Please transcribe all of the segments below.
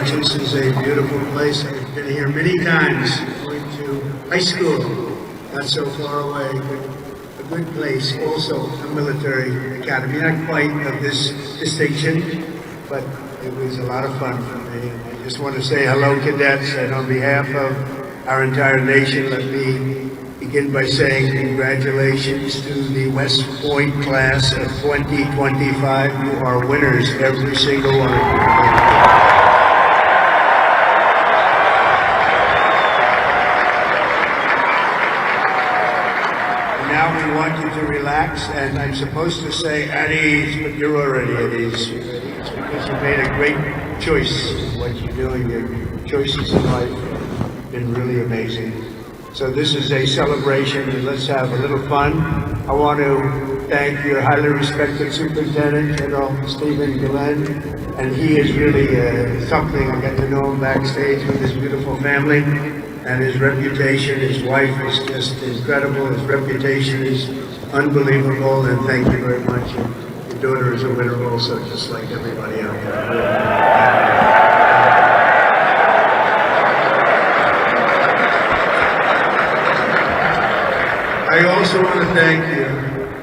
This is a beautiful place. I've been here many times, going to high school, not so far away, but a good place. Also a military academy, not quite of this distinction, but it was a lot of fun for me. I just want to say hello, cadets, and on behalf of our entire nation, let me begin by saying congratulations to the West Point class of 2025. You are winners, every single one of you. And now we want you to relax, and I'm supposed to say at ease, but you're already at ease. It's because you made a great choice in what you're doing. Your choices in life have been really amazing. So this is a celebration, and let's have a little fun. I want to thank your highly respected Superintendent, General Stephen Glenn, and he is really something. I got to know him backstage with his beautiful family, and his reputation, his wife is just incredible. His reputation is unbelievable, and thank you very much. Your daughter is a winner also, just like everybody out there. I also want to thank you,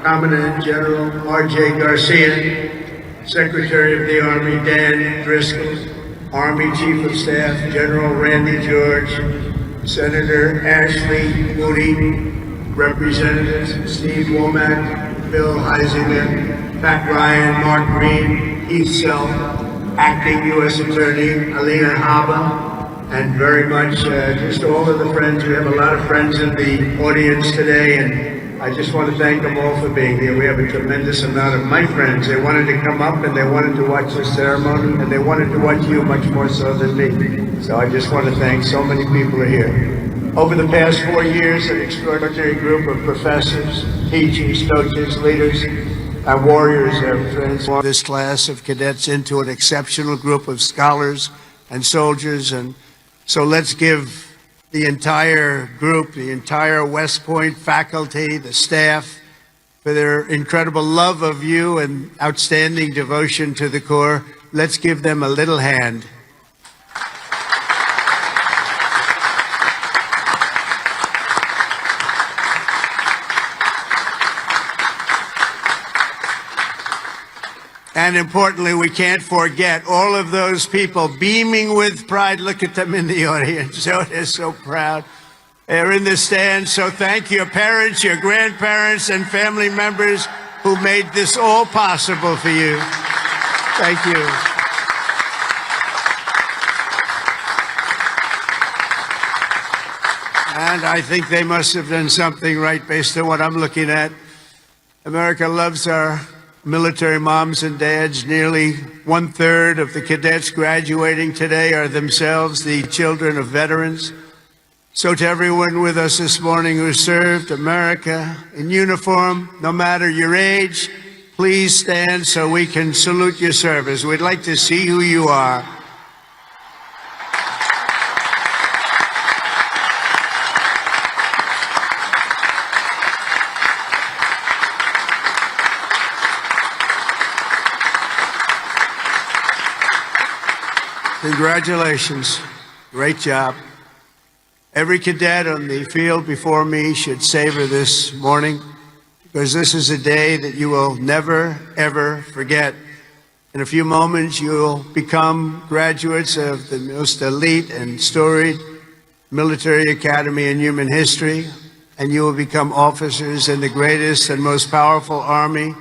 Commandant General R.J. Garcia, Secretary of the Army Dan Driscoll, Army Chief of Staff General Randy George, Senator Ashley Moody, Representatives Steve Womack, Bill Heisinger, Pat Ryan, Mark Green, Keith Self, Acting U.S. Attorney Alina Haba, and very much just all of the friends. We have a lot of friends in the audience today, and I just want to thank them all for being here. We have a tremendous amount of my friends. They wanted to come up and they wanted to watch the ceremony, and they wanted to watch you much more so than me. So I just want to thank so many people are here. Over the past 4 years, an extraordinary group of professors, teachers, coaches, leaders, and warriors have transformed this class of cadets into an exceptional group of scholars and soldiers. And so let's give the entire group, the entire West Point faculty, the staff, for their incredible love of you and outstanding devotion to the Corps. Let's give them a little hand. And importantly, we can't forget all of those people beaming with pride. Look at them in the audience. So they're so proud. They're in the stands. So thank your parents, your grandparents, and family members who made this all possible for you. Thank you. And I think they must have done something right based on what I'm looking at. America loves our military moms and dads. Nearly 1/3 of the cadets graduating today are themselves the children of veterans. So to everyone with us this morning who served America in uniform, no matter your age, please stand so we can salute your service. We'd like to see who you are. Congratulations. Great job. Every cadet on the field before me should savor this morning, because this is a day that you will never, ever forget. In a few moments, you will become graduates of the most elite and storied military academy in human history, and you will become officers in the greatest and most powerful army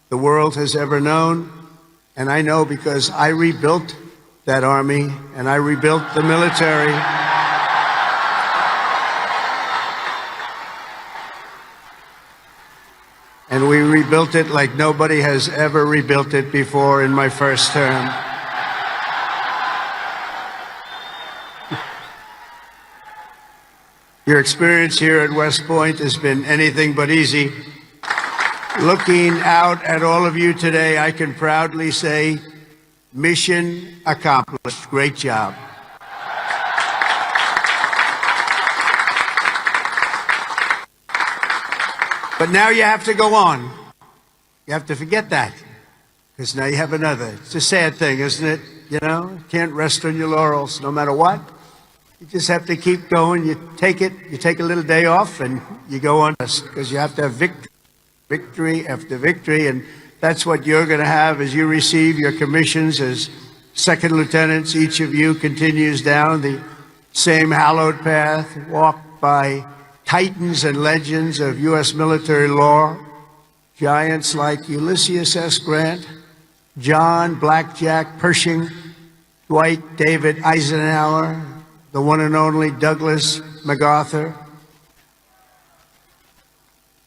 the world has ever known. And I know because I rebuilt that army, and I rebuilt the military. And we rebuilt it like nobody has ever rebuilt it before in my first term. Your experience here at West Point has been anything but easy. Looking out at all of you today, I can proudly say, mission accomplished. Great job. But now you have to go on. You have to forget that, because now you have another. It's a sad thing, isn't it? you know? Can't rest on your laurels no matter what. You just have to keep going. You take a little day off and you go on, because you have to have victory after victory, and that's what you're going to have as you receive your commissions as second lieutenants. Each of you continues down the same hallowed path, walked by titans and legends of U.S. military lore, giants like Ulysses S. Grant, John Blackjack Pershing, Dwight David Eisenhower, the one and only Douglas MacArthur,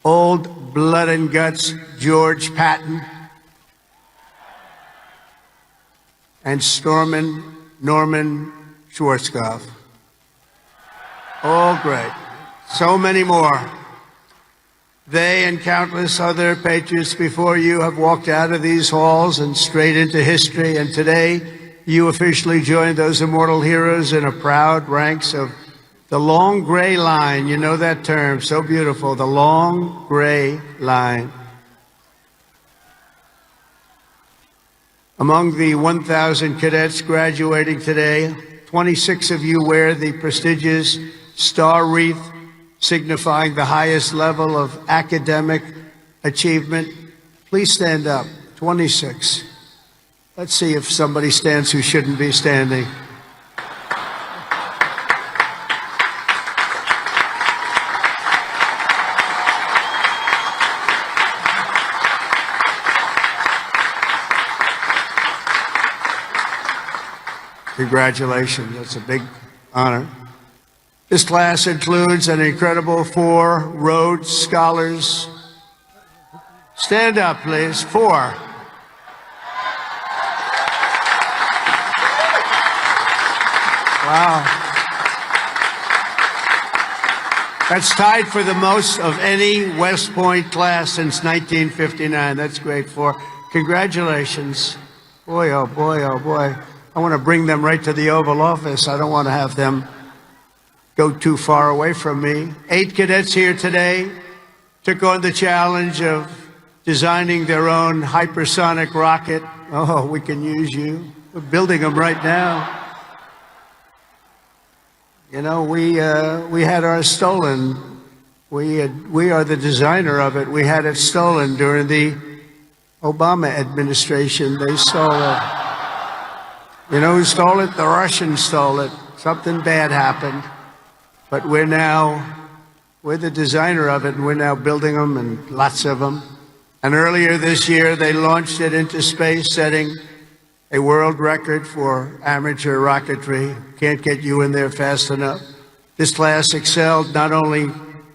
old blood and guts George Patton, and Norman Schwarzkopf. All great. So many more. They and countless other patriots before you have walked out of these halls and straight into history, and today you officially join those immortal heroes in a proud ranks of the long gray line. You know that term, so beautiful, the long gray line. Among the 1,000 cadets graduating today, 26 of you wear the prestigious star wreath, signifying the highest level of academic achievement. Please stand up, 26. Let's see if somebody stands who shouldn't be standing. Congratulations, that's a big honor. This class includes an incredible 4 Rhodes Scholars. Stand up, please, 4. Wow. That's tied for the most of any West Point class since 1959. That's great. 4. Congratulations. Boy, oh boy, oh boy. I want to bring them right to the Oval Office. I don't want to have them go too far away from me. 8 cadets here today took on the challenge of designing their own hypersonic rocket. Oh, we can use you. We're building them right now. You know, we had ours stolen. We are the designer of it. We had it stolen during the Obama administration. They stole it. You know who stole it? The Russians stole it. Something bad happened. But we're the designer of it, and we're now building them, and lots of them. And earlier this year, they launched it into space, setting a world record for amateur rocketry. Can't get you in there fast enough. This class excelled not only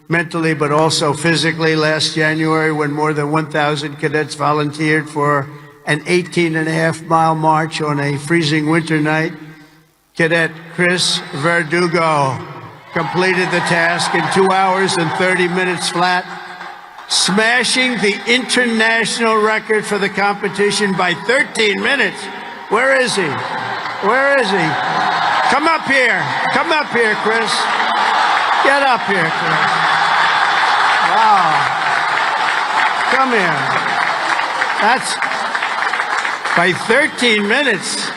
mentally but also physically. Last January, when more than 1,000 cadets volunteered for an 18.5-mile march on a freezing winter night, Cadet Chris Verdugo completed the task in 2 hours and 30 minutes flat, smashing the international record for the competition by 13 minutes. Where is he? Where is he? Come up here. Come up here, Chris. Get up here, Chris. Wow. Come here. That's by 13 minutes.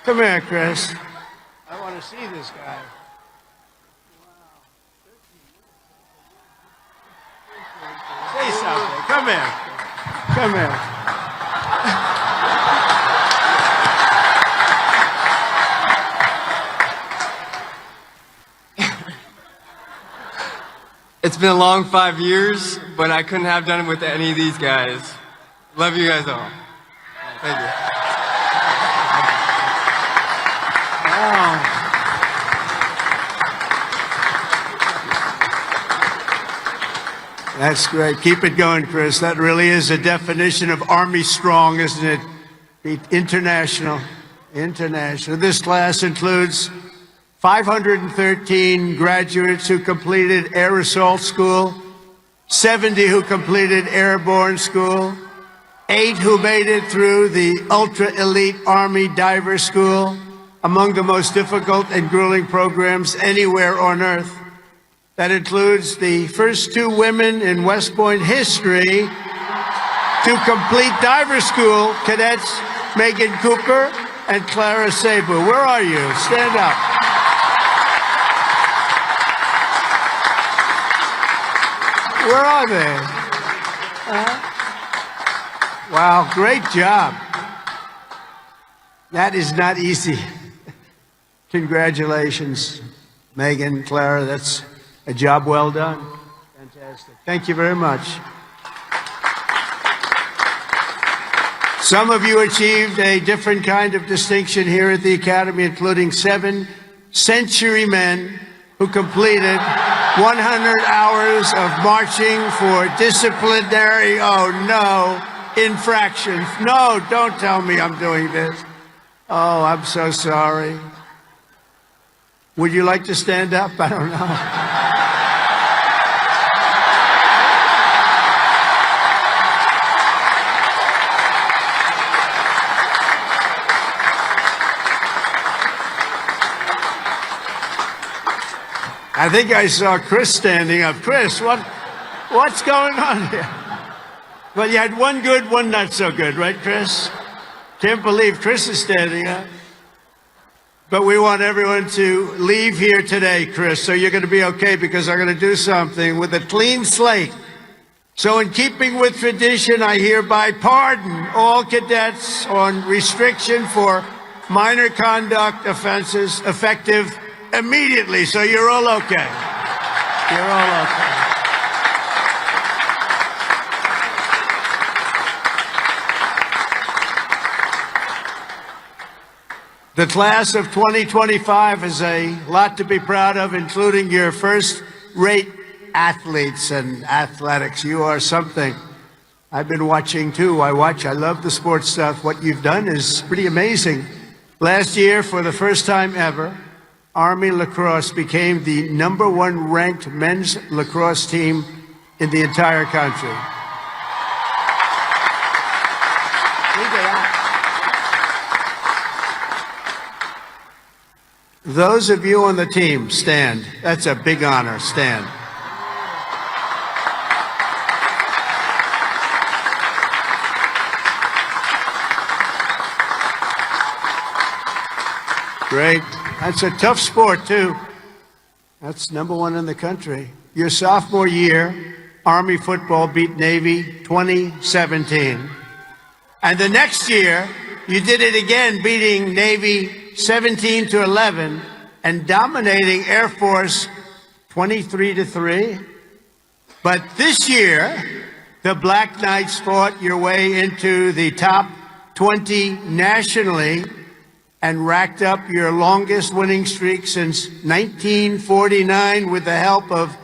Come here, Chris. I want to see this guy. Wow. Say something. Come here. Come here. It's been a long 5 years, but I couldn't have done it with any of these guys. Love you guys all. Thank you. Wow. That's great. Keep it going, Chris. That really is a definition of Army strong, isn't it? International. International. This class includes 513 graduates who completed Air Assault School, 70 who completed Airborne School, 8 who made it through the ultra-elite Army Diver School, among the most difficult and grueling programs anywhere on Earth. That includes the first 2 women in West Point history to complete diver school, Cadets Megan Cooper and Clara Sabu. Where are you? Stand up. Where are they? Wow, great job. That is not easy. Congratulations, Megan, Clara. That's a job well done. Fantastic. Thank you very much. Some of you achieved a different kind of distinction here at the Academy, including 7 century men who completed 100 hours of marching for disciplinary, infractions. No, don't tell me I'm doing this. Oh, I'm so sorry. Would you like to stand up? I don't know. I think I saw Chris standing up. Chris, what's going on here? Well, you had one good, one not so good, right, Chris? Can't believe Chris is standing up. But we want everyone to leave here today, Chris, so you're going to be okay, because I'm going to do something with a clean slate. So in keeping with tradition, I hereby pardon all cadets on restriction for minor conduct offenses effective immediately. So you're all okay. You're all okay. The class of 2025 is a lot to be proud of, including your first-rate athletes and athletics. You are something. I've been watching, too. I love the sports stuff. What you've done is pretty amazing. Last year, for the first time ever, Army lacrosse became the #1 ranked men's lacrosse team in the entire country. Those of you on the team, stand. That's a big honor. Stand. Great. That's a tough sport, too. That's #1 in the country. Your sophomore year, Army football beat Navy 2017. And the next year, you did it again, beating Navy 17-11 and dominating Air Force 23-3. But this year, the Black Knights fought your way into the top 20 nationally and racked up your longest winning streak since 1949 with the help of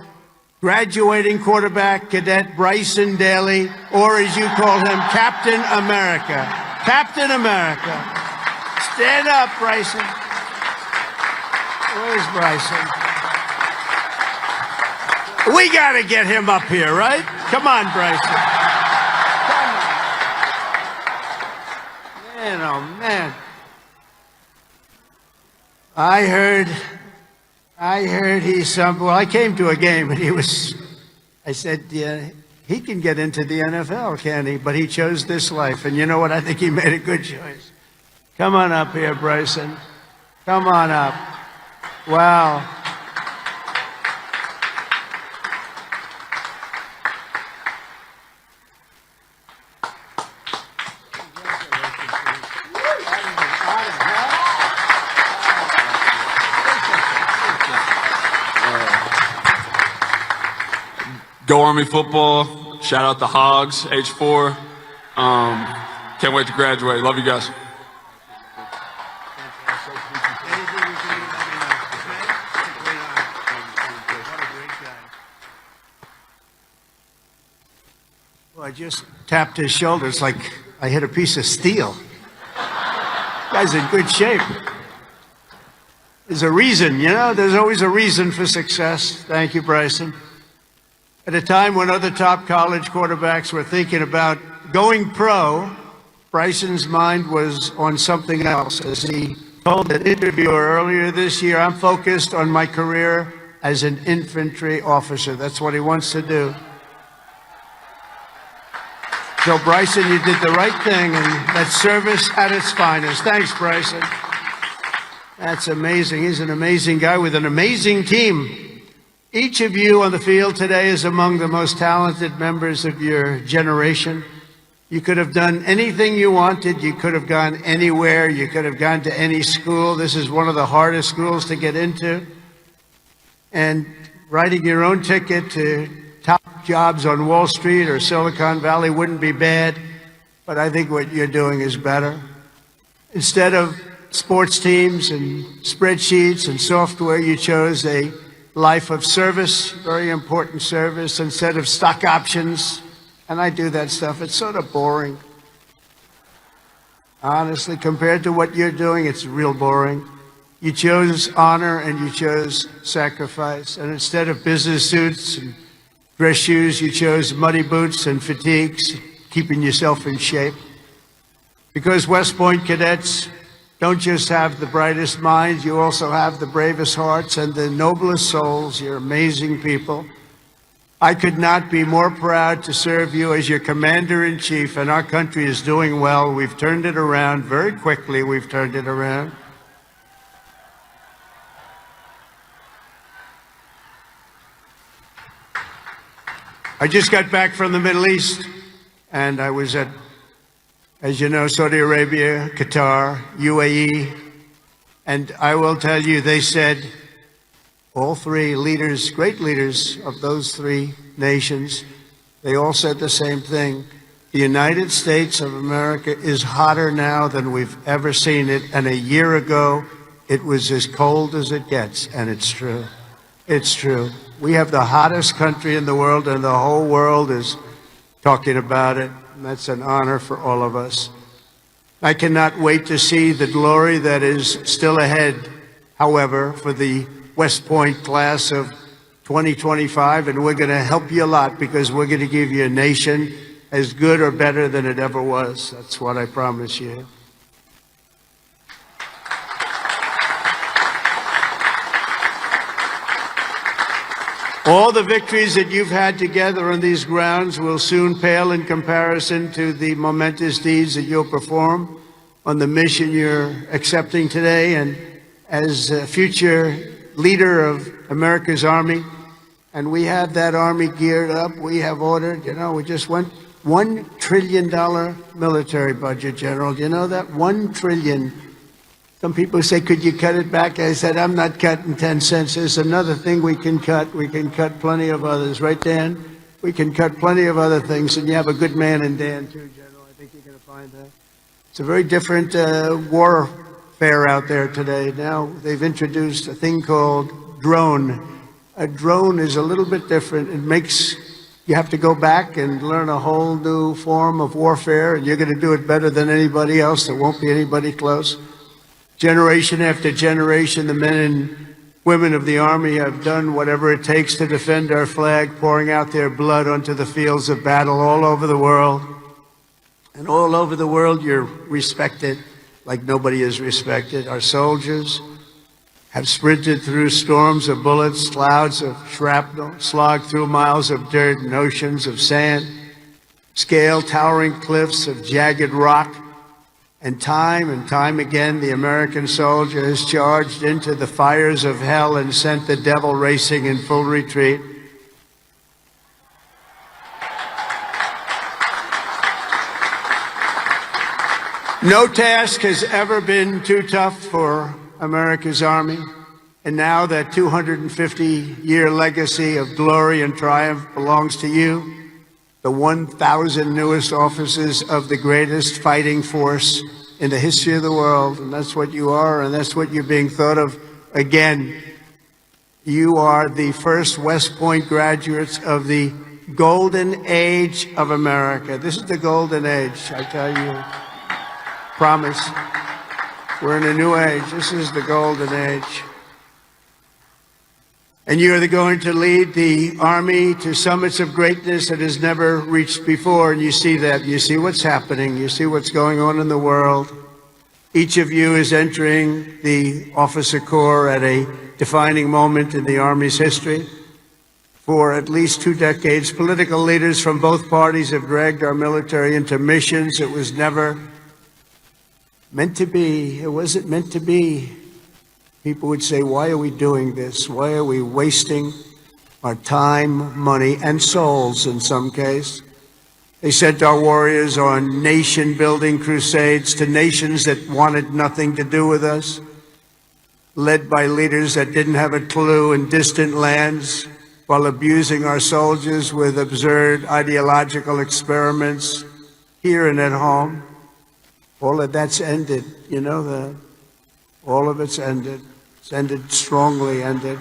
graduating quarterback cadet Bryson Daly, or as you call him, Captain America. Captain America. Stand up, Bryson. Where's Bryson? We got to get him up here, right? Come on, Bryson. Come on. Man, oh, man. I heard I came to a game and I said, yeah, he can get into the NFL, can he? But he chose this life. And you know what? I think he made a good choice. Come on up here, Bryson. Come on up. Wow. Go Army football. Shout out the Hogs, H4. Can't wait to graduate. Love you guys. Well, I just tapped his shoulders like I hit a piece of steel. Guy's in good shape. There's a reason, you know? There's always a reason for success. Thank you, Bryson. At a time when other top college quarterbacks were thinking about going pro, Bryson's mind was on something else. As he told an interviewer earlier this year, I'm focused on my career as an infantry officer. That's what he wants to do. So, Bryson, you did the right thing, and that's service at its finest. Thanks, Bryson. That's amazing. He's an amazing guy with an amazing team. Each of you on the field today is among the most talented members of your generation. You could have done anything you wanted. You could have gone anywhere. You could have gone to any school. This is one of the hardest schools to get into. And writing your own ticket to top jobs on Wall Street or Silicon Valley wouldn't be bad, but I think what you're doing is better. Instead of sports teams and spreadsheets and software, you chose a life of service, very important service, instead of stock options. And I do that stuff. It's sort of boring. Honestly, compared to what you're doing, it's real boring. You chose honor and you chose sacrifice. And instead of business suits and dress shoes, you chose muddy boots and fatigues, keeping yourself in shape. Because West Point cadets don't just have the brightest minds, you also have the bravest hearts and the noblest souls. You're amazing people. I could not be more proud to serve you as your commander-in-chief, and our country is doing well. We've turned it around very quickly. We've turned it around. I just got back from the Middle East, and I was at, as you know, Saudi Arabia, Qatar, UAE, and I will tell you, they said, all three leaders, great leaders of those three nations, they all said the same thing. The United States of America is hotter now than we've ever seen it, and a year ago, it was as cold as it gets, and it's true. It's true. We have the hottest country in the world, and the whole world is talking about it, and that's an honor for all of us. I cannot wait to see the glory that is still ahead, however, for the West Point class of 2025, and we're going to help you a lot because we're going to give you a nation as good or better than it ever was. That's what I promise you. All the victories that you've had together on these grounds will soon pale in comparison to the momentous deeds that you'll perform on the mission you're accepting today. And as a future leader of America's Army, and we have that Army geared up, we have ordered, we just went $1 trillion military budget, General. Do you know that? $1 trillion. Some people say, could you cut it back? I said, I'm not cutting 10 cents. There's another thing we can cut. We can cut plenty of others. Right, Dan? We can cut plenty of other things. And you have a good man in Dan, too, General. I think you're going to find that. It's a very different warfare out there today. Now they've introduced a thing called drone. A drone is a little bit different. It makes you have to go back and learn a whole new form of warfare, and you're going to do it better than anybody else. There won't be anybody close. Generation after generation, the men and women of the Army have done whatever it takes to defend our flag, pouring out their blood onto the fields of battle all over the world. And all over the world, you're respected like nobody is respected. Our soldiers have sprinted through storms of bullets, clouds of shrapnel, slogged through miles of dirt and oceans of sand, scaled towering cliffs of jagged rock. And time again, the American soldier has charged into the fires of hell and sent the devil racing in full retreat. No task has ever been too tough for America's Army. And now that 250-year legacy of glory and triumph belongs to you, the 1,000 newest officers of the greatest fighting force in the history of the world. And that's what you are, and that's what you're being thought of. Again, you are the first West Point graduates of the golden age of America. This is the golden age, I tell you. Promise. We're in a new age. This is the golden age. And you're going to lead the Army to summits of greatness that has never reached before. And you see that. You see what's happening. You see what's going on in the world. Each of you is entering the officer corps at a defining moment in the Army's history. For at least 2 decades, political leaders from both parties have dragged our military into missions it was never meant to be. It wasn't meant to be. People would say, why are we doing this? Why are we wasting our time, money, and souls in some case? They sent our warriors on nation-building crusades to nations that wanted nothing to do with us, led by leaders that didn't have a clue in distant lands, while abusing our soldiers with absurd ideological experiments here and at home. All of that's ended. You know that. All of it's ended. It's ended, strongly ended.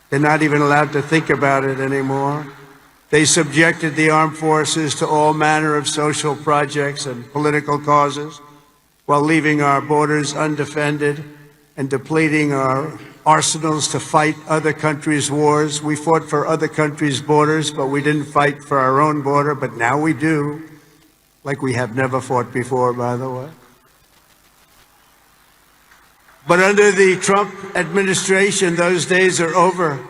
They're not even allowed to think about it anymore. They subjected the armed forces to all manner of social projects and political causes while leaving our borders undefended and depleting our arsenals to fight other countries' wars. We fought for other countries' borders, but we didn't fight for our own border, but now we do, like we have never fought before, by the way. But under the Trump administration, those days are over.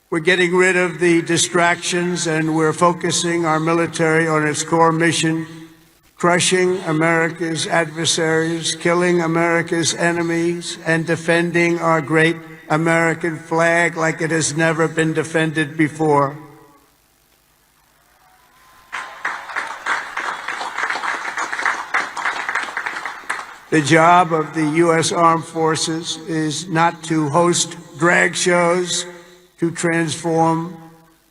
We're getting rid of the distractions and we're focusing our military on its core mission, crushing America's adversaries, killing America's enemies, and defending our great American flag like it has never been defended before. The job of the U.S. Armed Forces is not to host drag shows, to transform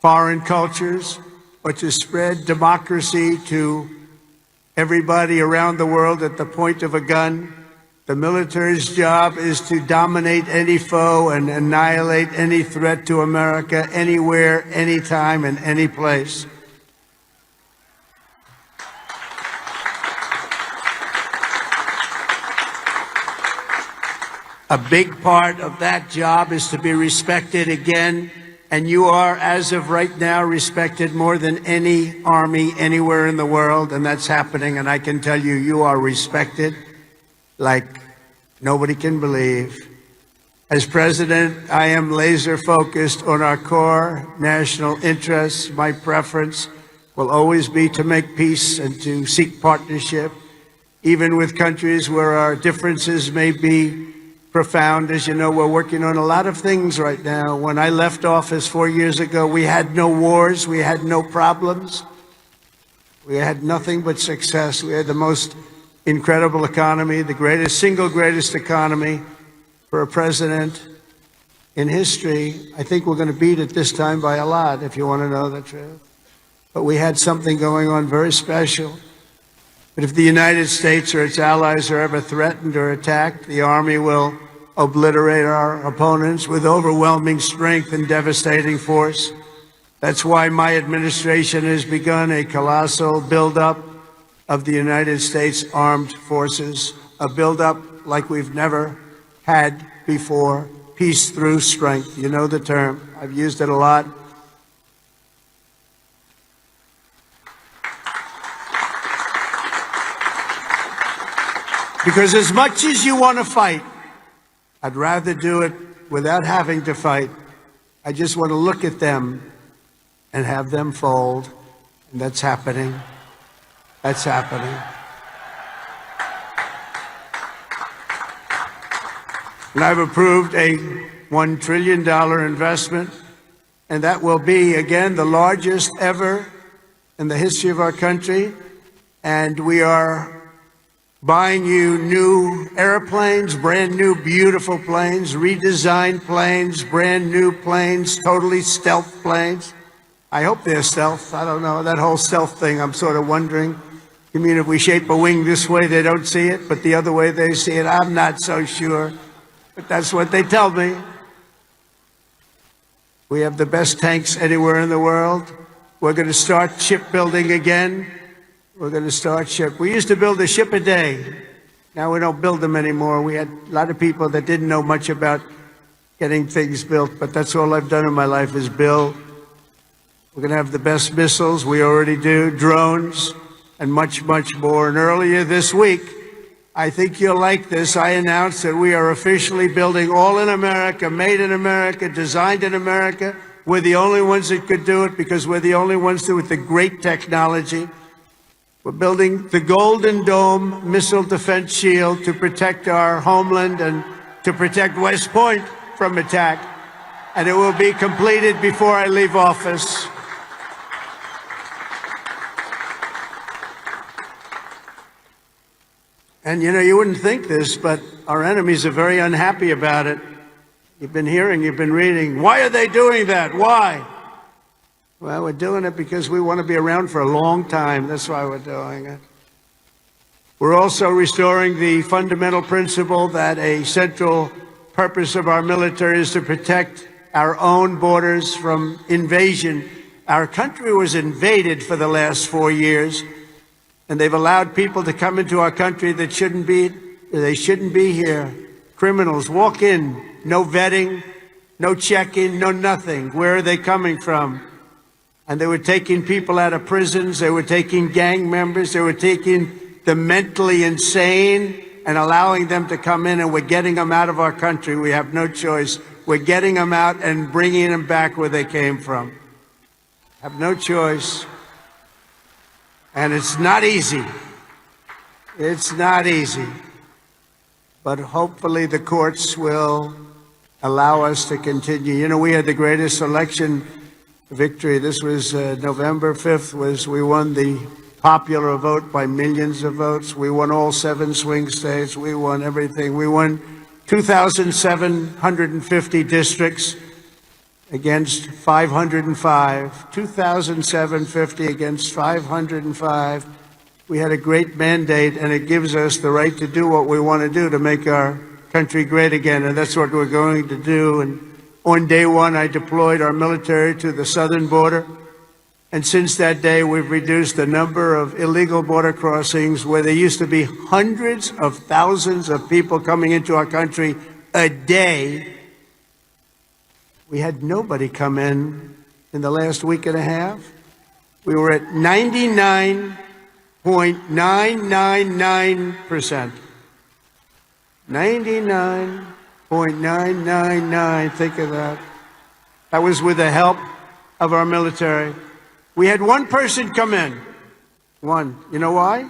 foreign cultures, or to spread democracy to everybody around the world at the point of a gun. The military's job is to dominate any foe and annihilate any threat to America, anywhere, anytime, and any place. A big part of that job is to be respected again, and you are, as of right now, respected more than any army anywhere in the world, and that's happening, and I can tell you, you are respected like nobody can believe. As president, I am laser focused on our core national interests. My preference will always be to make peace and to seek partnership, even with countries where our differences may be profound. As you know, we're working on a lot of things right now. When I left office 4 years ago, we had no wars, we had no problems, we had nothing but success. We had the most incredible economy, the single greatest economy for a president in history. I think we're going to beat it this time by a lot, if you want to know the truth. But we had something going on very special. But if the United States or its allies are ever threatened or attacked, the Army will obliterate our opponents with overwhelming strength and devastating force. That's why my administration has begun a colossal buildup of the United States Armed Forces, a buildup like we've never had before. Peace through strength. You know the term. I've used it a lot. Because as much as you want to fight, I'd rather do it without having to fight. I just want to look at them and have them fold. And that's happening. That's happening. And I've approved a $1 trillion investment, and that will be, again, the largest ever in the history of our country. And we are buying you new airplanes, brand new, beautiful planes, redesigned planes, brand new planes, totally stealth planes. I hope they're stealth. I don't know. That whole stealth thing, I'm sort of wondering. You mean if we shape a wing this way, they don't see it, but the other way they see it? I'm not so sure. But that's what they tell me. We have the best tanks anywhere in the world. We're going to start shipbuilding again. We're going to start ship. We used to build a ship a day. Now we don't build them anymore. We had a lot of people that didn't know much about getting things built, but that's all I've done in my life is build. We're going to have the best missiles. We already do. Drones and much, much more. And earlier this week, I think you'll like this, I announced that we are officially building all in America, made in America, designed in America, We're the only ones that could do it because we're the only ones with the great technology. We're building the Golden Dome missile defense shield to protect our homeland and to protect West Point from attack. And it will be completed before I leave office. And you know, you wouldn't think this, but our enemies are very unhappy about it. You've been hearing, you've been reading. Why are they doing that? Why? Well, we're doing it because we want to be around for a long time. That's why we're doing it. We're also restoring the fundamental principle that a central purpose of our military is to protect our own borders from invasion. Our country was invaded for the last 4 years, and they've allowed people to come into our country that shouldn't be. They shouldn't be here. Criminals walk in, no vetting, no checking, no nothing. Where are they coming from? And they were taking people out of prisons. They were taking gang members. They were taking the mentally insane and allowing them to come in, and we're getting them out of our country. We have no choice. We're getting them out and bringing them back where they came from. Have no choice. And it's not easy. It's not easy. But hopefully the courts will allow us to continue. You know, we had the greatest election victory. This was November 5th. We won the popular vote by millions of votes. We won all 7 swing states. We won everything. We won 2,750 districts against 505. 2,750 against 505. We had a great mandate, and it gives us the right to do what we want to do to make our country great again, and that's what we're going to do. And on day one, I deployed our military to the southern border. And since that day, we've reduced the number of illegal border crossings where there used to be hundreds of thousands of people coming into our country a day. We had nobody come in the last week and a half. We were at 99.999%. 99.999. Think of that. That was with the help of our military. We had one person come in. One. You know why?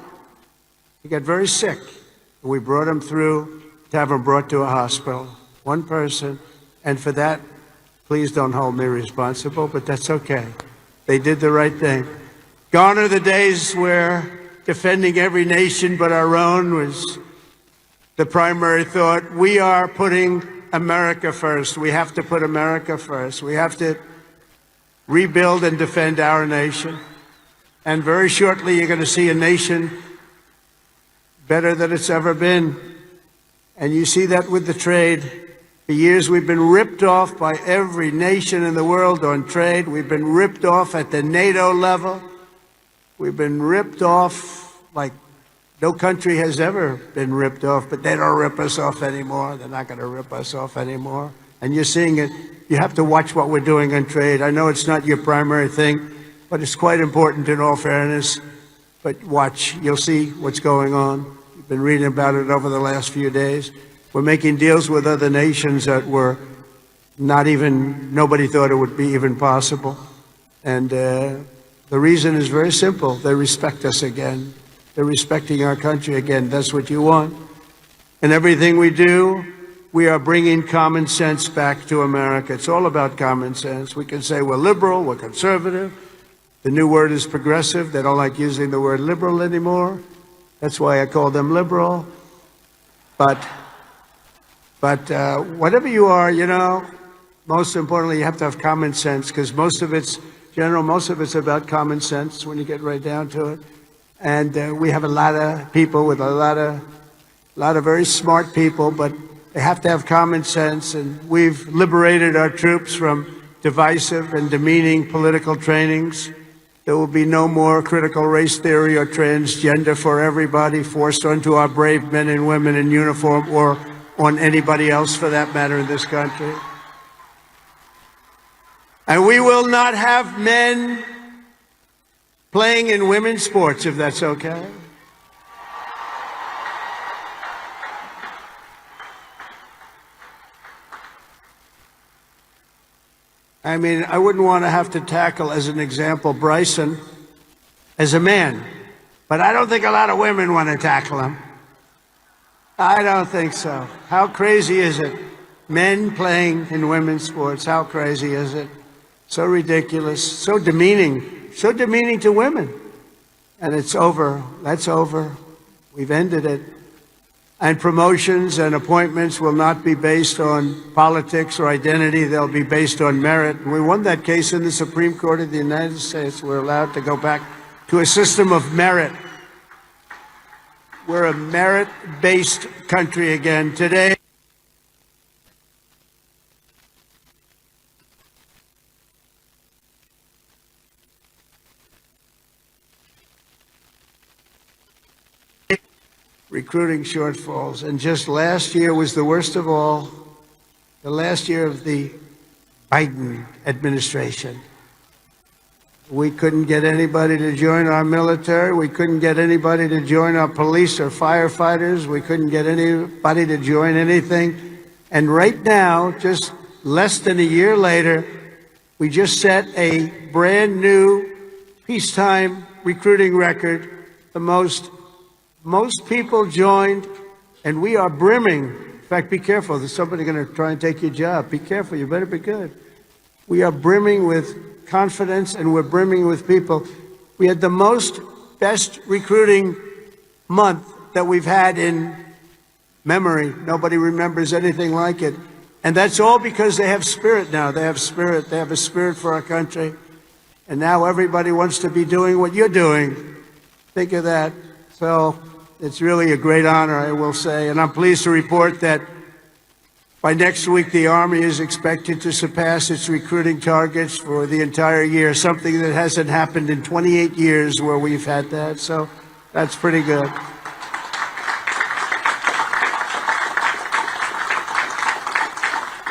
He got very sick. We brought him through to have him brought to a hospital. One person. And for that, please don't hold me responsible, but that's okay. They did the right thing. Gone are the days where defending every nation but our own was the primary thought. We are putting America first. We have to put America first. We have to rebuild and defend our nation. And very shortly, you're going to see a nation better than it's ever been. And you see that with the trade. For years, we've been ripped off by every nation in the world on trade. We've been ripped off at the NATO level. We've been ripped off like no country has ever been ripped off, but they don't rip us off anymore. They're not going to rip us off anymore. And you're seeing it. You have to watch what we're doing on trade. I know it's not your primary thing, but it's quite important in all fairness. But watch. You'll see what's going on. You've been reading about it over the last few days. We're making deals with other nations that were nobody thought it would be even possible. And the reason is very simple. They respect us again. They're respecting our country again. That's what you want. And everything we do, we are bringing common sense back to America. It's all about common sense. We can say we're liberal, we're conservative. The new word is progressive. They don't like using the word liberal anymore. That's why I call them liberal. But whatever you are, you know, most importantly, you have to have common sense, because most of it's about common sense when you get right down to it. And we have a lot of people with a lot of very smart people, but they have to have common sense. And we've liberated our troops from divisive and demeaning political trainings. There will be no more critical race theory or transgender for everybody forced onto our brave men and women in uniform, or on anybody else for that matter in this country. And we will not have men playing in women's sports, if that's okay. I mean, I wouldn't want to have to tackle, as an example, Bryson as a man. But I don't think a lot of women want to tackle him. I don't think so. How crazy is it? Men playing in women's sports, how crazy is it? So ridiculous, so demeaning to women. And it's over. That's over. We've ended it. And promotions and appointments will not be based on politics or identity. They'll be based on merit. And we won that case in the Supreme Court of the United States. We're allowed to go back to a system of merit. We're a merit-based country again today. Recruiting shortfalls, and just last year was the worst of all, the last year of the Biden administration. We couldn't get anybody to join our military. We couldn't get anybody to join our police or firefighters. We couldn't get anybody to join anything. And right now, just less than a year later, we just set a brand new peacetime recruiting record. The most people joined, and we are brimming. In fact, be careful. There's somebody going to try and take your job. Be careful. You better be good. We are brimming with confidence, and we're brimming with people. We had the best recruiting month that we've had in memory. Nobody remembers anything like it. And that's all because they have spirit now. They have spirit. They have a spirit for our country. And now everybody wants to be doing what you're doing. Think of that. So it's really a great honor, I will say. And I'm pleased to report that by next week, the Army is expected to surpass its recruiting targets for the entire year, something that hasn't happened in 28 years where we've had that. So that's pretty good.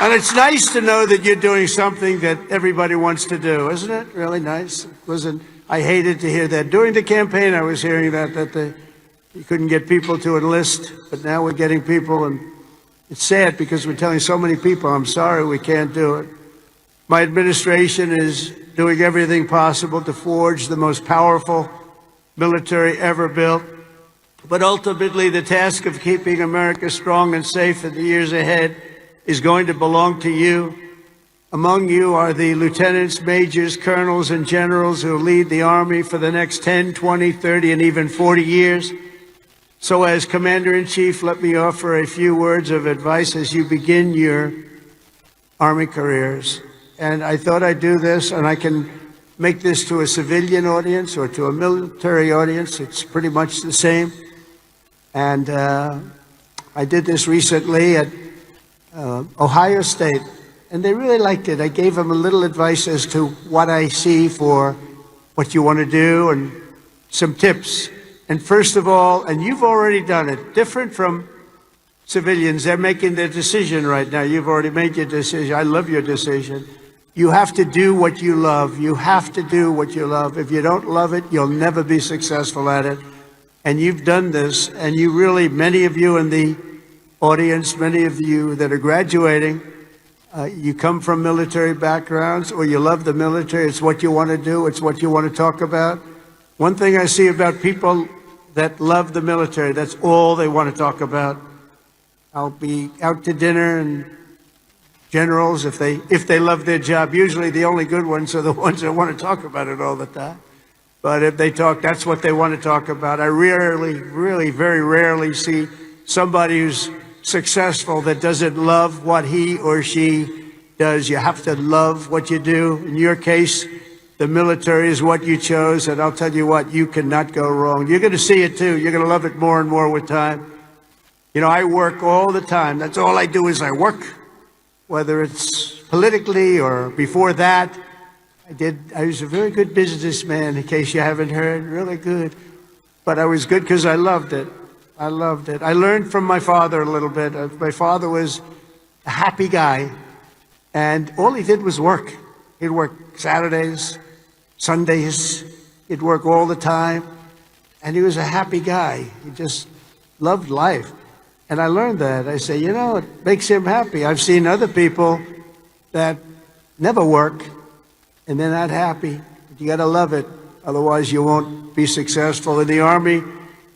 And it's nice to know that you're doing something that everybody wants to do, isn't it? Really nice. I hated to hear that. During the campaign, I was hearing that you couldn't get people to enlist, but now we're getting people, and it's sad because we're telling so many people, I'm sorry, we can't do it. My administration is doing everything possible to forge the most powerful military ever built. But ultimately, the task of keeping America strong and safe in the years ahead is going to belong to you. Among you are the lieutenants, majors, colonels, and generals who lead the Army for the next 10, 20, 30, and even 40 years. So as Commander-in-Chief, let me offer a few words of advice as you begin your Army careers. And I thought I'd do this, and I can make this to a civilian audience or to a military audience. It's pretty much the same. And I did this recently at Ohio State, and they really liked it. I gave them a little advice as to what I see for what you want to do and some tips. And first of all, and you've already done it, different from civilians, they're making their decision right now. You've already made your decision. I love your decision. You have to do what you love. You have to do what you love. If you don't love it, you'll never be successful at it. And you've done this, and you really, many of you in the audience, many of you that are graduating, you come from military backgrounds or you love the military. It's what you want to do. It's what you want to talk about. One thing I see about people that love the military, that's all they want to talk about. I'll be out to dinner and generals, if they love their job, usually the only good ones are the ones that want to talk about it all the time. But if they talk, that's what they want to talk about. I really, very rarely see somebody who's successful that doesn't love what he or she does. You have to love what you do. In your case, the military is what you chose, and I'll tell you what, you cannot go wrong. You're going to see it too. You're going to love it more and more with time. You know, I work all the time. That's all I do is I work, whether it's politically or before that. I was a very good businessman, in case you haven't heard, really good. But I was good because I loved it. I loved it. I learned from my father a little bit. My father was a happy guy, and all he did was work. He'd work Saturdays, Sundays. He'd work all the time, and he was a happy guy. He just loved life. And I learned that. I say, you know, it makes him happy. I've seen other people that never work, and they're not happy. You got to love it, otherwise you won't be successful. In the Army,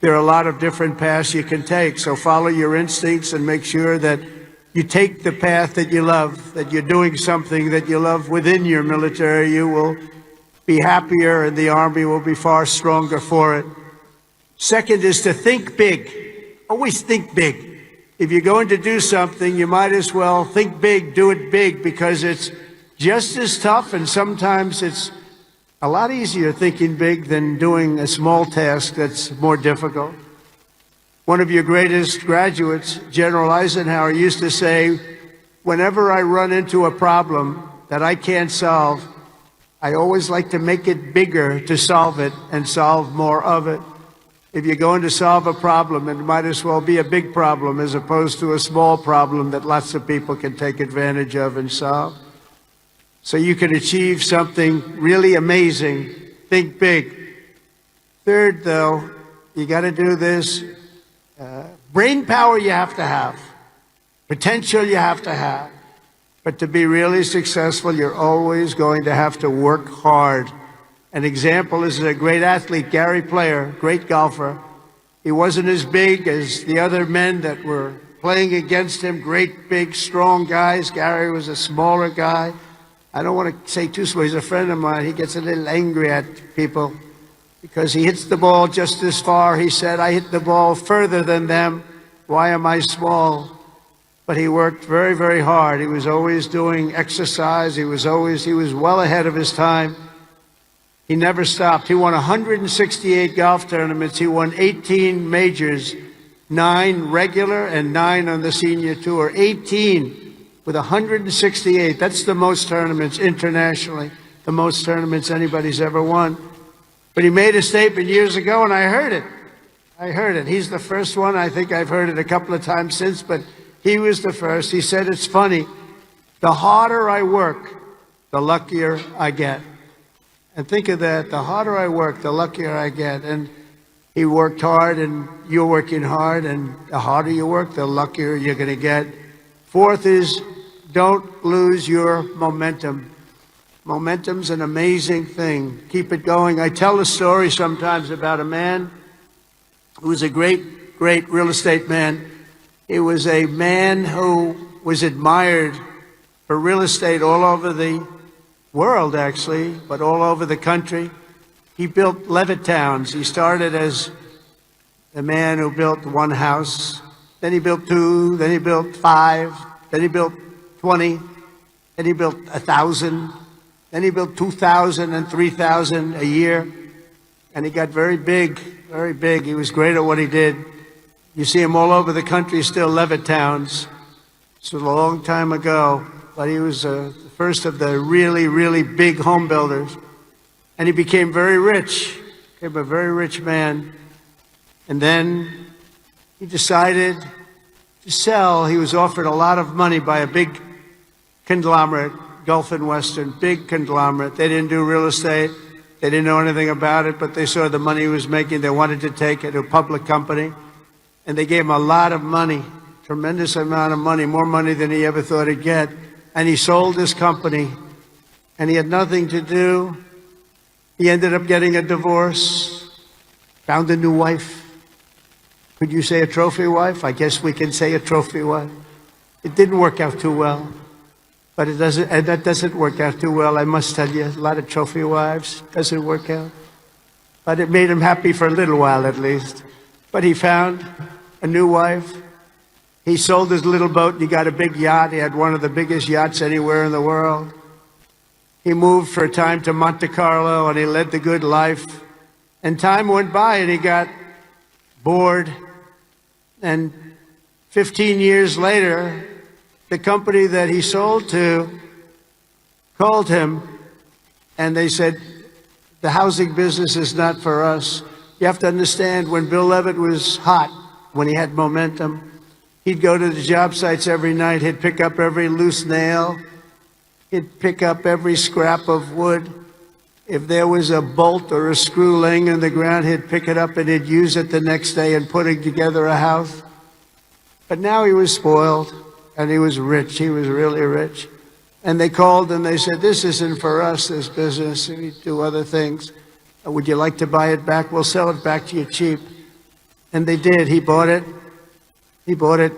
there are a lot of different paths you can take, so follow your instincts and make sure that you take the path that you love, that you're doing something that you love within your military. You will be happier, and the Army will be far stronger for it. Second is to think big. Always think big. If you're going to do something, you might as well think big, do it big, because it's just as tough, and sometimes it's a lot easier thinking big than doing a small task that's more difficult. One of your greatest graduates, General Eisenhower, used to say, whenever I run into a problem that I can't solve, I always like to make it bigger to solve it and solve more of it. If you're going to solve a problem, it might as well be a big problem as opposed to a small problem that lots of people can take advantage of and solve. So you can achieve something really amazing. Think big. Third, though, you got to do this. Brain power you have to have. Potential you have to have. But to be really successful, you're always going to have to work hard. An example is a great athlete, Gary Player, great golfer. He wasn't as big as the other men that were playing against him, great, big, strong guys. Gary was a smaller guy. I don't want to say too slow. He's a friend of mine. He gets a little angry at people because he hits the ball just as far. He said, I hit the ball further than them. Why am I small? But he worked very, very hard. He was always doing exercise. He was well ahead of his time. He never stopped. He won 168 golf tournaments. He won 18 majors, 9 regular and 9 on the senior tour. 18 with 168. That's the most tournaments internationally, the most tournaments anybody's ever won. But he made a statement years ago, and I heard it. He's the first one. I think I've heard it a couple of times since, but he was the first. He said, it's funny, the harder I work, the luckier I get. And think of that, the harder I work, the luckier I get. And he worked hard, and you're working hard, and the harder you work, the luckier you're going to get. Fourth is, don't lose your momentum. Momentum's an amazing thing. Keep it going. I tell a story sometimes about a man who was a great, great real estate man. He was a man who was admired for real estate all over the world, actually, but all over the country. He built Levittowns. He started as a man who built one house. Then he built 2. Then he built 5. Then he built 20. Then he built 1,000. Then he built 2,000 and 3,000 a year. And he got very big, very big. He was great at what he did. You see him all over the country still, Levittowns. This was a long time ago, but he was the first of the really, really big home builders. And he became very rich, became a very rich man. And then he decided to sell. He was offered a lot of money by a big conglomerate, Gulf and Western, big conglomerate. They didn't do real estate. They didn't know anything about it, but they saw the money he was making. They wanted to take it to a public company. And they gave him a lot of money, tremendous amount of money, more money than he ever thought he'd get. And he sold his company, and he had nothing to do. He ended up getting a divorce, found a new wife. Could you say a trophy wife? I guess we can say a trophy wife. It didn't work out too well. But that doesn't work out too well, I must tell you. A lot of trophy wives, doesn't work out. But it made him happy for a little while at least. But he found a new wife. He sold his little boat and he got a big yacht. He had one of the biggest yachts anywhere in the world. He moved for a time to Monte Carlo and he led the good life. And time went by and he got bored. And 15 years later, the company that he sold to called him and they said, the housing business is not for us. You have to understand, when Bill Levitt was hot, when he had momentum, he'd go to the job sites every night. He'd pick up every loose nail. He'd pick up every scrap of wood. If there was a bolt or a screw laying in the ground, he'd pick it up and he'd use it the next day in putting together a house. But now he was spoiled and he was rich. He was really rich. And they called and they said, this isn't for us, this business. We do other things. Would you like to buy it back? We'll sell it back to you cheap. And they did. He bought it. He bought it.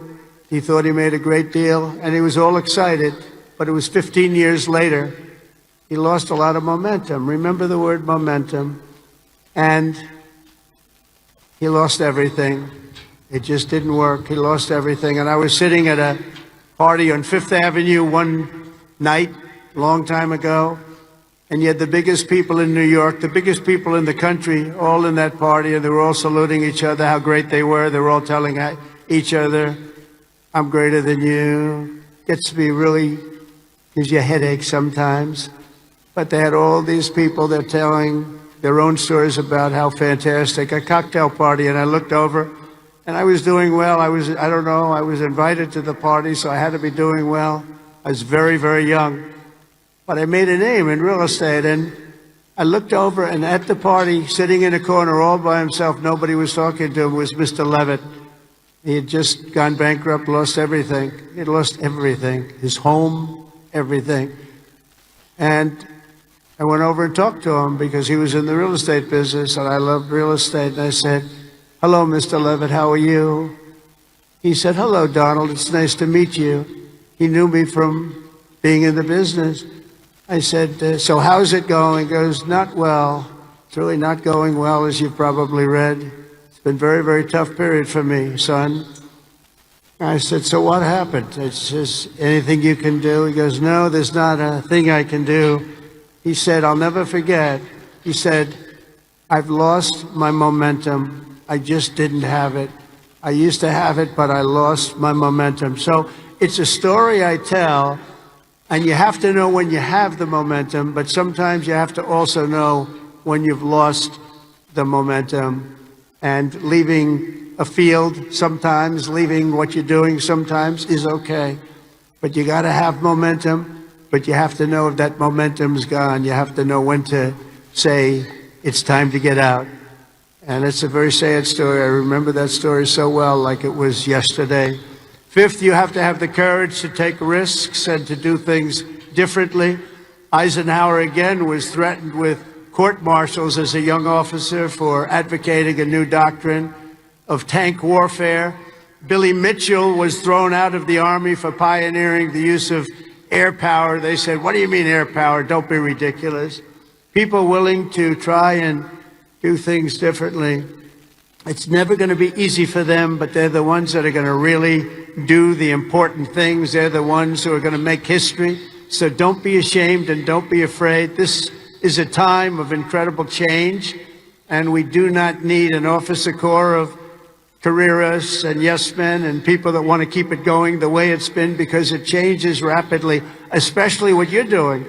He thought he made a great deal, and he was all excited. But it was 15 years later. He lost a lot of momentum. Remember the word momentum. And he lost everything. It just didn't work. He lost everything. And I was sitting at a party on Fifth Avenue one night, a long time ago, and you had the biggest people in New York, the biggest people in the country, all in that party, and they were all saluting each other, how great they were. They were all telling each other, I'm greater than you. Gets to be really, gives you a headache sometimes. But they had all these people, they're telling their own stories about how fantastic, a cocktail party, and I looked over, and I was doing well. I was invited to the party, so I had to be doing well. I was very, very young. But I made a name in real estate, and I looked over, and at the party, sitting in a corner all by himself, nobody was talking to him, was Mr. Levitt. He had just gone bankrupt, lost everything. He had lost everything, his home, everything. And I went over and talked to him because he was in the real estate business, and I loved real estate. And I said, hello, Mr. Levitt, how are you? He said, hello, Donald, it's nice to meet you. He knew me from being in the business. I said, so how's it going? He goes, not well. It's really not going well, as you've probably read. It's been a very, very tough period for me, son. I said, so what happened? It's just anything you can do? He goes, no, there's not a thing I can do. He said, I'll never forget. He said, I've lost my momentum. I just didn't have it. I used to have it, but I lost my momentum. So it's a story I tell. And you have to know when you have the momentum, but sometimes you have to also know when you've lost the momentum. And leaving a field sometimes, leaving what you're doing sometimes is okay. But you got to have momentum, but you have to know if that momentum's gone. You have to know when to say it's time to get out. And it's a very sad story. I remember that story so well, like it was yesterday. Fifth, you have to have the courage to take risks and to do things differently. Eisenhower, again, was threatened with court-martials as a young officer for advocating a new doctrine of tank warfare. Billy Mitchell was thrown out of the Army for pioneering the use of air power. They said, what do you mean air power? Don't be ridiculous. People willing to try and do things differently. It's never going to be easy for them, but they're the ones that are going to really do the important things. They're the ones who are going to make history. So don't be ashamed and don't be afraid. This is a time of incredible change, and we do not need an officer corps of careerists and yes men and people that want to keep it going the way it's been, because it changes rapidly, especially what you're doing.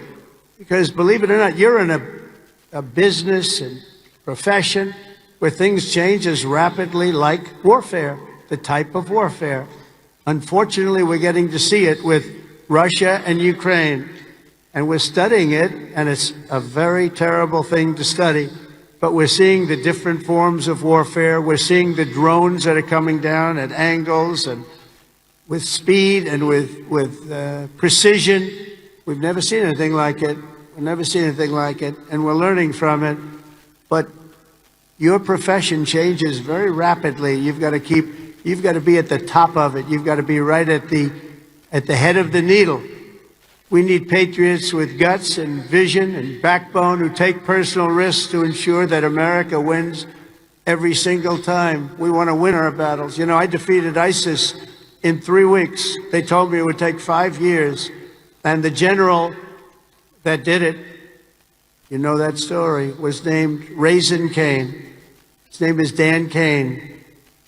Because believe it or not, you're in a business and profession where things change as rapidly like warfare, the type of warfare. Unfortunately, we're getting to see it with Russia and Ukraine, and we're studying it, and it's a very terrible thing to study, but we're seeing the different forms of warfare. We're seeing the drones that are coming down at angles and with speed and with precision. We've never seen anything like it. We've never seen anything like it, and we're learning from it. But your profession changes very rapidly. You've got to be at the top of it. You've got to be right at the head of the needle. We need patriots with guts and vision and backbone who take personal risks to ensure that America wins every single time. We want to win our battles. You know, I defeated ISIS in 3 weeks. They told me it would take 5 years. And the general that did it, you know that story, was named Raisin Cane. His name is Dan Cane,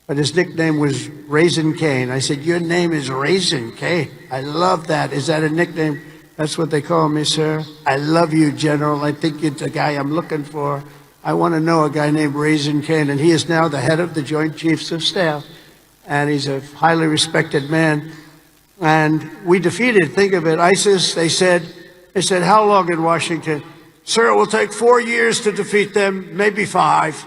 but his nickname was Raisin Cane. I said, your name is Raisin Cane. I love that. Is that a nickname? That's what they call me, sir. I love you, General. I think you're the guy I'm looking for. I want to know a guy named Raisin Cane, and he is now the head of the Joint Chiefs of Staff, and he's a highly respected man. And we defeated, think of it, ISIS. They said, how long in Washington? Sir, it will take 4 years to defeat them, maybe 5.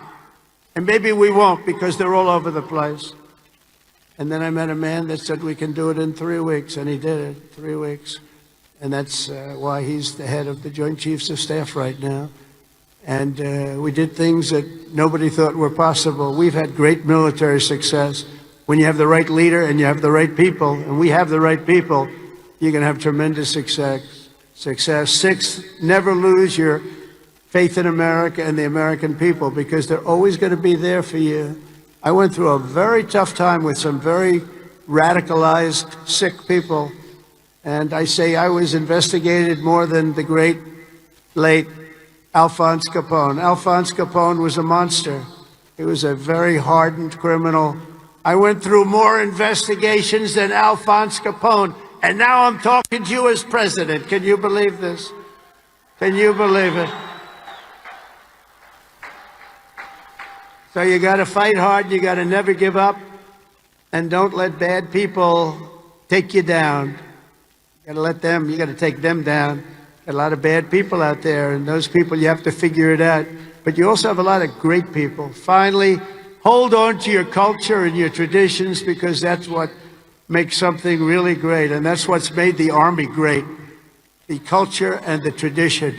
And maybe we won't, because they're all over the place. And then I met a man that said we can do it in 3 weeks, and he did it, 3 weeks. and that's why he's the head of the Joint Chiefs of Staff right now. And we did things that nobody thought were possible. We've had great military success. When you have the right leader and you have the right people, and we have the right people, you're going to have tremendous success. Sixth, never lose your faith in America and the American people, because they're always going to be there for you. I went through a very tough time with some very radicalized, sick people, and I say I was investigated more than the great, late Alphonse Capone. Alphonse Capone was a monster. He was a very hardened criminal. I went through more investigations than Alphonse Capone, and now I'm talking to you as president. Can you believe this? Can you believe it? So you got to fight hard. You got to never give up, and don't let bad people take you down. You got to let them. You got to take them down. Got a lot of bad people out there, and those people, you have to figure it out. But you also have a lot of great people. Finally, hold on to your culture and your traditions, because that's what makes something really great, and that's what's made the Army great, the culture and the tradition.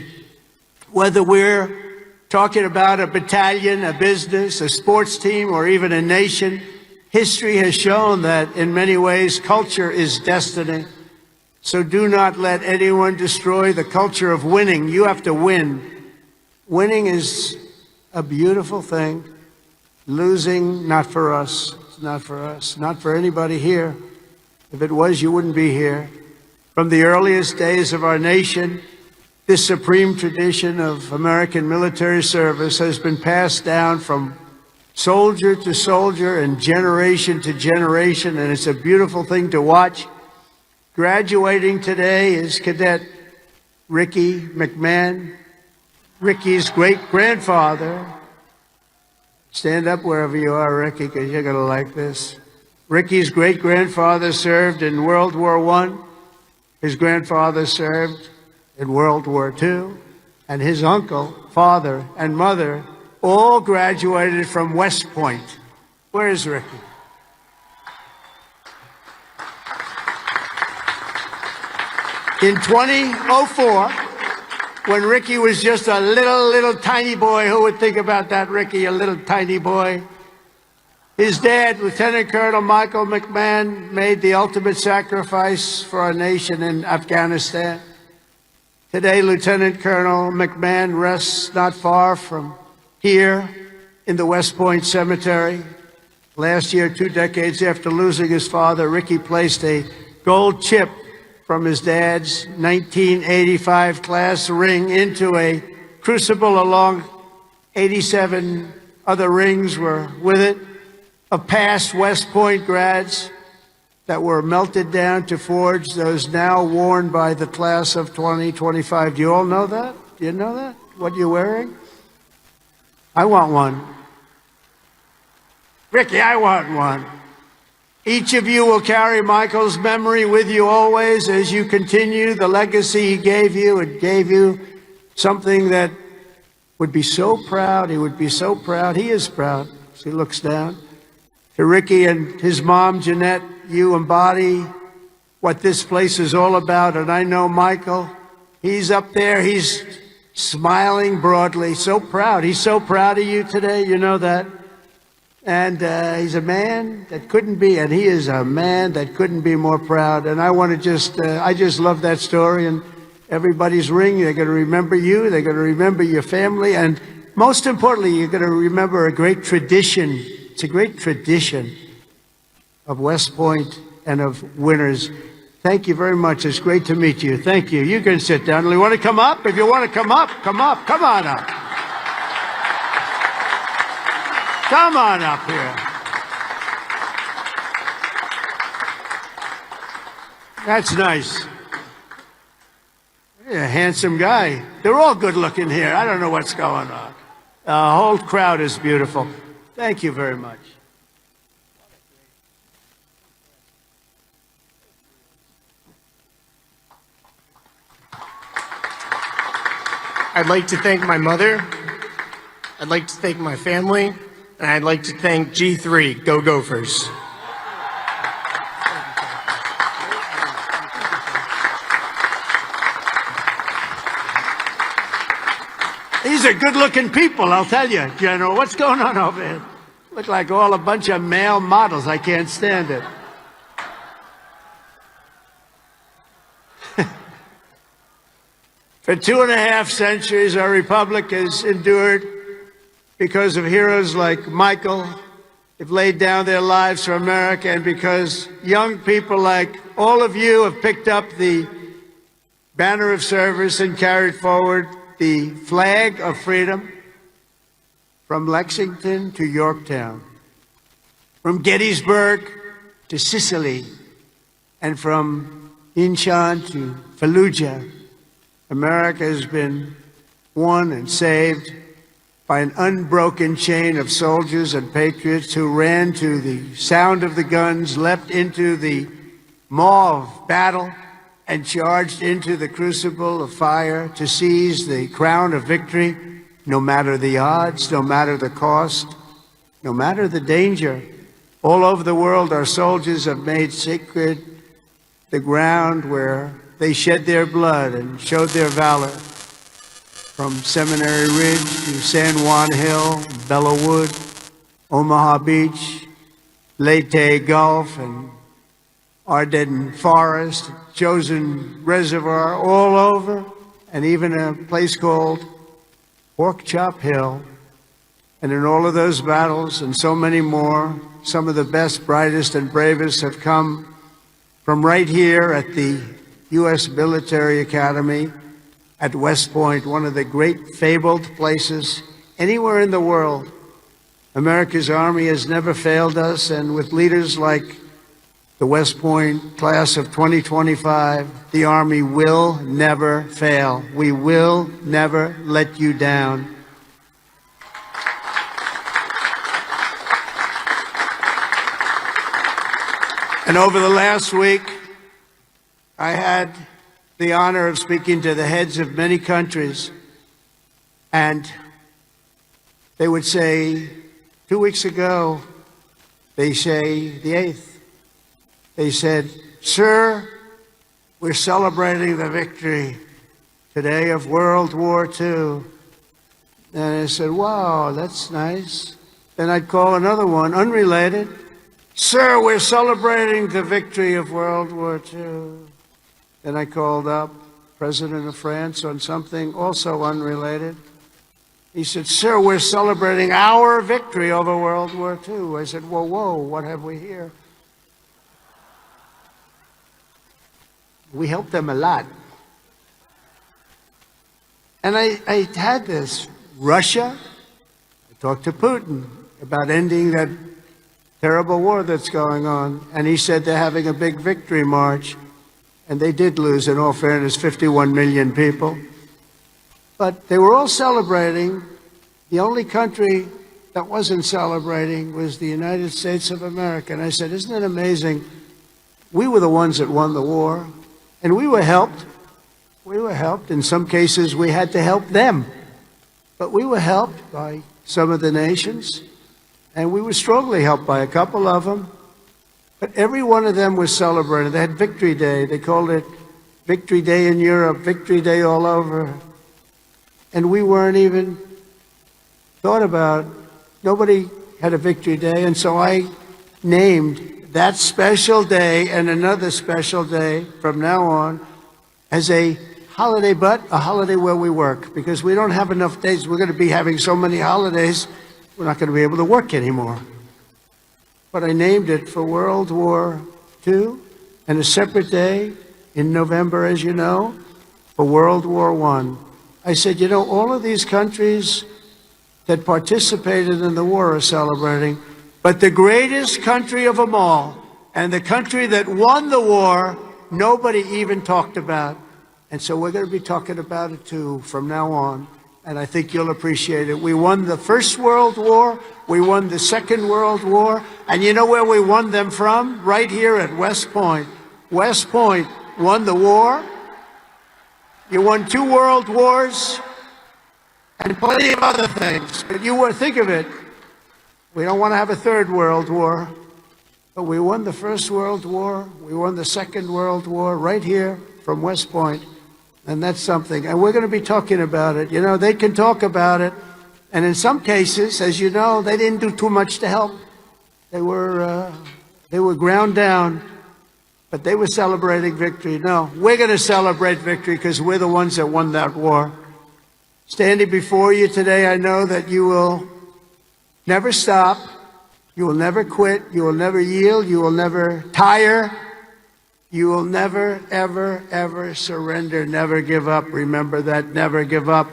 Whether we're talking about a battalion, a business, a sports team, or even a nation, history has shown that in many ways culture is destiny. So do not let anyone destroy the culture of winning. You have to win. Winning is a beautiful thing. Losing, not for us. It's not for us. Not for anybody here. If it was, you wouldn't be here. From the earliest days of our nation, this supreme tradition of American military service has been passed down from soldier to soldier and generation to generation, and it's a beautiful thing to watch. Graduating today is Cadet Ricky McMahon, Ricky's great-grandfather. Stand up wherever you are, Ricky, because you're going to like this. Ricky's great-grandfather served in World War I. His grandfather served in World War II. And his uncle, father, and mother all graduated from West Point. Where's Ricky? In 2004, when Ricky was just a little tiny boy, who would think about that, Ricky, a little tiny boy? His dad, Lieutenant Colonel Michael McMahon, made the ultimate sacrifice for our nation in Afghanistan. Today, Lieutenant Colonel McMahon rests not far from here in the West Point Cemetery. Last year, 2 decades after losing his father, Ricky placed a gold chip from his dad's 1985 class ring into a crucible along 87 other rings were with it, of past West Point grads that were melted down to forge those now worn by the class of 2025. Do you all know that? Do you know that? What you're wearing? I want one. Ricky, I want one. Each of you will carry Michael's memory with you always as you continue the legacy he gave you. It gave you something that would be so proud. He would be so proud. He is proud as he looks down. To Ricky and his mom, Jeanette, you embody what this place is all about. And I know Michael, he's up there. He's smiling broadly, so proud. He's so proud of you today. You know that. And he's a man that couldn't be, and he is a man that couldn't be more proud. And I want to just, I just love that story. And everybody's ring, they're going to remember you. They're going to remember your family. And most importantly, you're going to remember a great tradition. It's a great tradition of West Point and of winners. Thank you very much. It's great to meet you. Thank you. You can sit down. You want to come up? If you want to come up, come up. Come on up. Come on up here. That's nice. You're a handsome guy. They're all good looking here. I don't know what's going on. The whole crowd is beautiful. Thank you very much. I'd like to thank my mother. I'd like to thank my family. And I'd like to thank G3, Go Gophers. These are good-looking people, I'll tell you, General. What's going on over here? Look like all a bunch of male models. I can't stand it. For 2.5 centuries, our republic has endured because of heroes like Michael. They've laid down their lives for America, and because young people like all of you have picked up the banner of service and carried forward the flag of freedom from Lexington to Yorktown, from Gettysburg to Sicily, and from Incheon to Fallujah. America has been won and saved by an unbroken chain of soldiers and patriots who ran to the sound of the guns, leapt into the maw of battle, and charged into the crucible of fire to seize the crown of victory, no matter the odds, no matter the cost, no matter the danger. All over the world, our soldiers have made sacred the ground where they shed their blood and showed their valor. From Seminary Ridge to San Juan Hill, Belleau Wood, Omaha Beach, Leyte Gulf, and Ardennes Forest, Chosin Reservoir, all over, and even a place called Pork Chop Hill. And in all of those battles and so many more, some of the best, brightest, and bravest have come from right here at the U.S. Military Academy at West Point, one of the great fabled places anywhere in the world. America's Army has never failed us, and with leaders like the West Point class of 2025, the Army will never fail. We will never let you down. And over the last week, I had the honor of speaking to the heads of many countries, and they would say, 2 weeks ago, they say the 8th, they said, "Sir, we're celebrating the victory today of World War II." And I said, "Wow, that's nice." Then I'd call another one, unrelated. "Sir, we're celebrating the victory of World War II." Then I called up President of France on something also unrelated. He said, "Sir, we're celebrating our victory over World War II." I said, "Whoa, whoa, what have we here?" We helped them a lot. And I had this. Russia, I talked to Putin about ending that terrible war that's going on. And he said they're having a big victory march. And they did lose, in all fairness, 51 million people. But they were all celebrating. The only country that wasn't celebrating was the United States of America. And I said, "Isn't it amazing? We were the ones that won the war. And we were helped. We were helped. In some cases, we had to help them. But we were helped by some of the nations. And we were strongly helped by a couple of them. But every one of them was celebrated. They had Victory Day. They called it Victory Day in Europe, Victory Day all over. And we weren't even thought about. Nobody had a Victory Day. And so I named that special day and another special day from now on as a holiday, but a holiday where we work, because we don't have enough days. We're going to be having so many holidays, we're not going to be able to work anymore. But I named it for World War II, and a separate day in November, as you know, for World War I. I said, you know, all of these countries that participated in the war are celebrating, but the greatest country of them all, and the country that won the war, nobody even talked about. And so we're going to be talking about it too from now on. And I think you'll appreciate it. We won the First World War. We won the Second World War. And you know where we won them from? Right here at West Point. West Point won the war. You won 2 world wars and plenty of other things. But think of it. We don't want to have a 3rd World War. But we won the First World War. We won the Second World War right here from West Point. And that's something. And we're going to be talking about it. You know, they can talk about it. And in some cases, as you know, they didn't do too much to help. They were ground down, but they were celebrating victory. No, we're going to celebrate victory because we're the ones that won that war. Standing before you today, I know that you will never stop. You will never quit. You will never yield. You will never tire. You will never, ever, ever surrender. Never give up. Remember that. Never give up.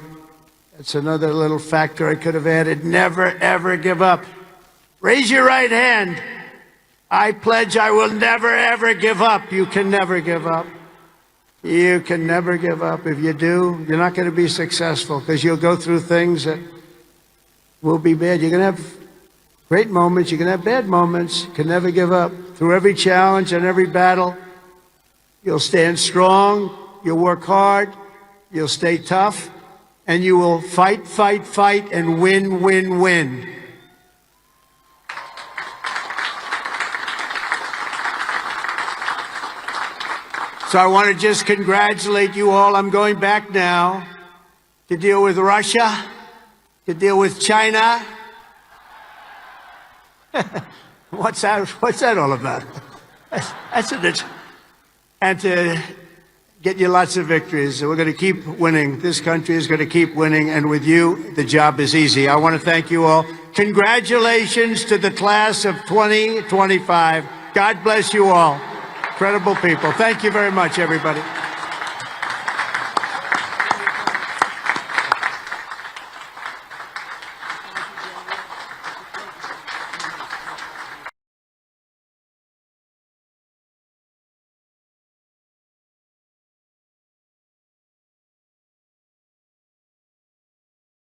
That's another little factor I could have added. Never, ever give up. Raise your right hand. I pledge I will never, ever give up. You can never give up. You can never give up. If you do, you're not going to be successful because you'll go through things that will be bad. You're going to have great moments. You're going to have bad moments. You can never give up. Through every challenge and every battle, you'll stand strong. You'll work hard. You'll stay tough. And you will fight, fight, fight, and win, win, win. So I want to just congratulate you all. I'm going back now to deal with Russia, to deal with China. What's that all about? That's it. And to get you lots of victories. We're going to keep winning. This country is going to keep winning. And with you, the job is easy. I want to thank you all. Congratulations to the class of 2025. God bless you all. Incredible people. Thank you very much, everybody.